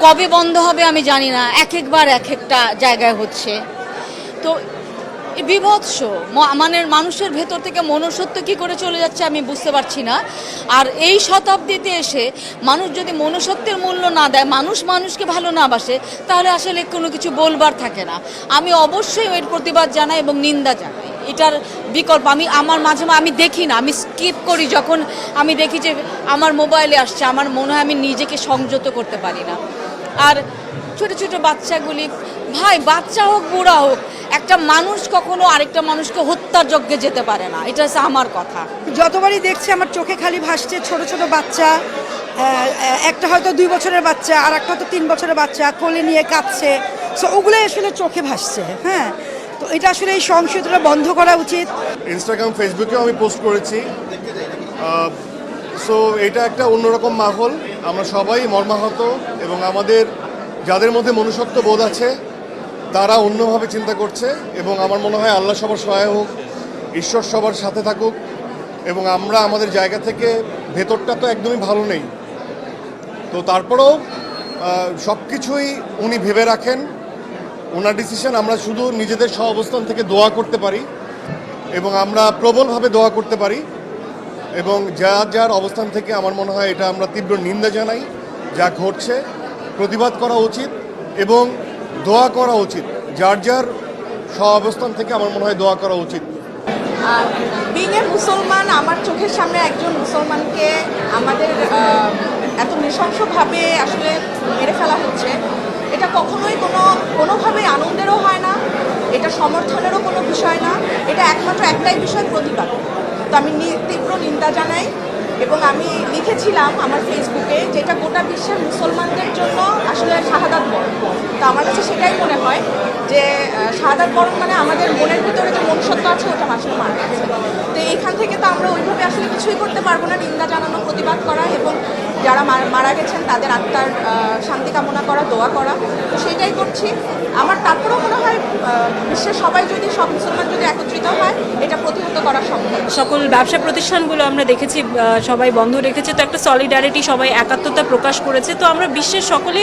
কবে বন্ধ হবে আমি জানি না, এক একবার এক একটা জায়গায় হচ্ছে। তো বিভৎস মানে মানুষের ভেতর থেকে মনুষ্যত্ব কী করে চলে যাচ্ছে আমি বুঝতে পারছি না। আর এই শতাব্দীতে এসে মানুষ যদি মনুষ্যত্বের মূল্য না দেয়, মানুষ মানুষকে ভালো না বাসে, তাহলে আসলে কোনো কিছু বলবার থাকে না। আমি অবশ্যই এর প্রতিবাদ জানাই এবং নিন্দা জানাই। এটার বিকল্প আমার মাঝে আমি দেখি না, আমি স্কিপ করি। যখন আমি দেখি যে আমার মোবাইলে আসছে, আমার মনে হয় আমি নিজেকে সংযত করতে পারি না। আর ছোট ছোট বাচ্চাগুলি, ভাই বাচ্চা হোক বুড়া হোক, একটা মানুষ কখনো আরেকটা মানুষকে হত্যার যজ্ঞে যেতে পারে না। এটা হচ্ছে আমার কথা। যতবারই দেখছি আমার চোখে খালি ভাসছে ছোট ছোট বাচ্চা, একটা হয়তো 2 বছরের বাচ্চা আর একটা হয়তো 3 বছরের বাচ্চা কোলে নিয়ে কাঁদছে। সো ওগুলো আসলে চোখে ভাসছে। হ্যাঁ, তো এটা আসলে এই সহিংসতাটা বন্ধ করা উচিত। ইনস্টাগ্রাম, ফেসবুকেও আমি পোস্ট করেছি। সো এটা একটা অন্যরকম মাহল। আমরা সবাই মর্মাহত এবং আমাদের যাদের মধ্যে মনুষ্যত্ব বোধ আছে তারা অন্যভাবে চিন্তা করছে। এবং আমার মনে হয় আল্লাহ সবার সহায় হোক, ঈশ্বর সবার সাথে থাকুক। এবং আমরা আমাদের জায়গা থেকে, ভেতরটা তো একদমই ভালো নেই, তো তারপরেও সব কিছুই উনি ভেবে রাখেন, ওনার ডিসিশন। আমরা শুধু নিজেদের সহাবস্থান থেকে দোয়া করতে পারি এবং আমরা প্রবলভাবে দোয়া করতে পারি। এবং যার যার অবস্থান থেকে আমার মনে হয় এটা আমরা তীব্র নিন্দা জানাই। যা ঘটছে প্রতিবাদ করা উচিত এবং দোয়া করা উচিত। যার যার সহাবস্থান থেকে আমার মনে হয় দোয়া করা উচিত। বিং এ মুসলমান, আমার চোখের সামনে একজন মুসলমানকে আমাদের এত নৃশংসভাবে আসলে মেরে ফেলা হচ্ছে, এটা কখনোই কোনোভাবেই আনন্দেরও হয় না, এটা সমর্থনেরও কোনো বিষয় না। এটা একমাত্র একটাই বিষয়, প্রতিবাদ। তো আমি তীব্র নিন্দা জানাই এবং আমি লিখেছিলাম আমার ফেসবুকে যেটা গোটা বিশ্বের মুসলমানদের জন্য আসলে শাহাদাত বরণ। তো আমার কাছে সেটাই মনে হয় যে শাহাদাত বরণ মানে আমাদের মনের ভিতরে যে মনুষ্যত্ব আছে ওটা আসলে মারা গেছে। তো এইখান থেকে তো আমরা ওইভাবে আসলে কিছুই করতে পারবো না, নিন্দা জানানো, প্রতিবাদ করা এবং যারা মারা গেছেন তাদের আত্মার শান্তি কামনা করা, দোয়া করা। তো সেটাই করছি। আমার তারপরেও মনে হয় বিশ্বের সব মুসলমান যদি একত্রিত হয় এটা প্রতিহত করা সম্ভব। সকল ব্যবসা প্রতিষ্ঠানগুলো আমরা দেখেছি সবাই বন্ধ রেখেছে, তো একটা সলিডারিটি, সবাই একাত্মতা প্রকাশ করেছে। তো আমরা বিশ্বের সকলে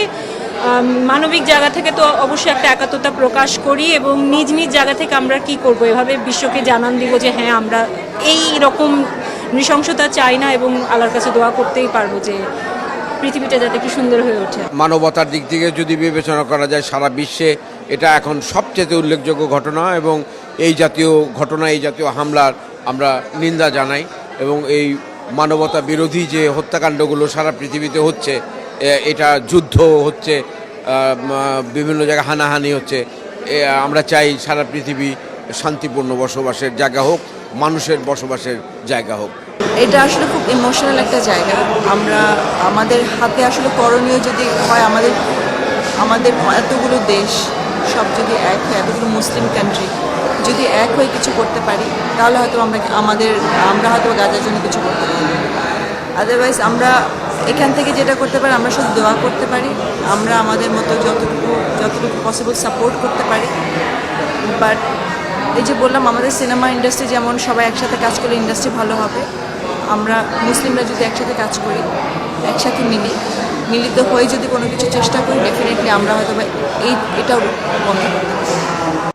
মানবিক জায়গা থেকে তো অবশ্যই একটা একাত্মতা প্রকাশ করি এবং নিজ নিজ জায়গা থেকে আমরা কি করব, এভাবে বিশ্বকে জানান দিব যে হ্যাঁ আমরা এই রকম নৃশংসতা চাই না এবং আল্লাহর কাছে দোয়া করতেই পারবো যে পৃথিবীটা যাতে একটু সুন্দর হয়ে ওঠে। মানবতার দিক থেকে যদি বিবেচনা করা যায়, সারা বিশ্বে এটা এখন সবচেয়ে উল্লেখযোগ্য ঘটনা এবং এই জাতীয় ঘটনা, এই জাতীয় হামলার আমরা নিন্দা জানাই। এবং এই মানবতা বিরোধী যে হত্যাকাণ্ডগুলো সারা পৃথিবীতে হচ্ছে, এটা যুদ্ধ হচ্ছে, বিভিন্ন জায়গায় হানাহানি হচ্ছে, আমরা চাই সারা পৃথিবী শান্তিপূর্ণ বসবাসের জায়গা হোক, মানুষের বসবাসের জায়গা হোক। এটা আসলে খুব ইমোশনাল একটা জায়গা। আমাদের হাতে আসলে করণীয় যদি হয়, আমাদের এতগুলো দেশ সব যদি এক হয়, এতগুলো মুসলিম কান্ট্রি যদি এক হয়ে কিছু করতে পারি, তাহলে হয়তো আমরা হয়তো গাজার জন্য কিছু করতে পারি। আদারওয়াইজ আমরা এখান থেকে যেটা করতে পারি, আমরা শুধু দোয়া করতে পারি, আমরা আমাদের মতো যতটুকু পসিবল সাপোর্ট করতে পারি। বাট এই যে বললাম, আমাদের সিনেমা ইন্ডাস্ট্রি যেমন সবাই একসাথে কাজ করলে ইন্ডাস্ট্রি ভালো হবে, আমরা মুসলিমরা যদি একসাথে কাজ করি, একসাথে মিলিত হয়ে যদি কোনো কিছু চেষ্টা করি, ডেফিনেটলি আমরা হয়তো এটাও বন্ধ করতে পারি।